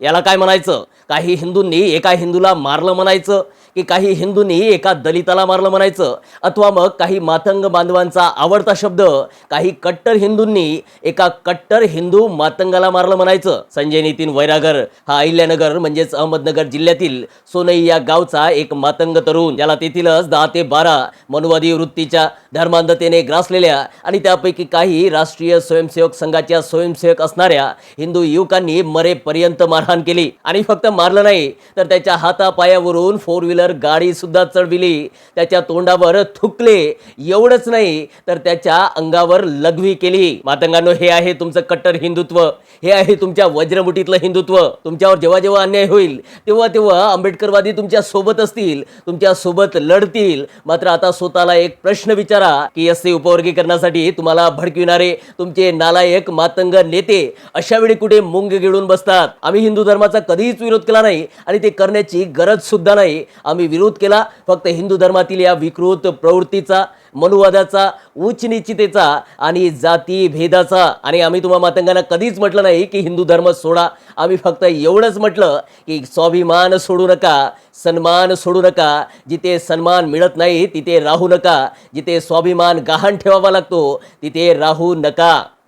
याला काय म्हणायचं? काही हिंदूंनी एका हिंदूला मारलं म्हणायचं, की काही हिंदूंनी एका दलिताला मारलं म्हणायचं, अथवा मग काही मातंग बांधवांचा आवडता शब्द काही कट्टर हिंदूंनी एका कट्टर हिंदू मातंगाला मारलं म्हणायचं. संजय नितीन वैरागर हा अहिल्यानगर म्हणजेच अहमदनगर जिल्ह्यातील सोनई या गावचा एक मातंग तरुण, ज्याला तेथीलच 10 ते 12 मनुवादी वृत्तीच्या धर्मांधतेने ग्रासलेल्या आणि त्यापैकी काही राष्ट्रीय स्वयंसेवक संघाच्या स्वयंसेवक असणाऱ्या हिंदू युवकांनी मरेपर्यंत मारहाण केली. आणि फक्त मारलं नाही तर त्याच्या हातापायावरून 4 व्हीलर गाडी सुद्धा चढविली, त्याच्या तोंडावर थुकले. एवढंच नाही तर त्याच्या अंगावर लघवी केली. मातंगांनो, हे आहे तुमचं कट्टर हिंदुत्व, हे आहे तुमच्या वज्रमुठीतलं हिंदुत्व. तुमच्यावर जेव्हा जेव्हा अन्याय होईल तेव्हा तेव्हा आंबेडकरवादी तुमच्या सोबत असतील, तुमच्या सोबत लढतील. मात्र आता स्वतःला एक प्रश्न विचारा की एससी उपवर्गीकरणासाठी तुम्हाला भडकविणारे तुमचे नालायक मातंग नेते अशा वेळी कुठे मुंग गिळून बसतात? आम्ही हिंदू धर्माचा कधीच विरोध केला नाही आणि ते करण्याची गरज सुद्धा नाही. आम्ही विरोध केला फक्त हिंदू धर्मातील या विकृत प्रवृत्तीचा, मनुवादाचा, उच्चनीचतेचा आणि जाती भेदाचा. आणि आम्ही तुम्हा मातंगांना कधीच म्हटलं नाही की हिंदू धर्म सोडा. आम्ही फक्त एवढंच म्हटलं की स्वाभिमान सोडू नका, सन्मान सोडू नका. जिथे सन्मान मिळत नाही तिथे राहू नका. जिथे स्वाभिमान गहाण ठेवावा लागतो तिथे राहू नका.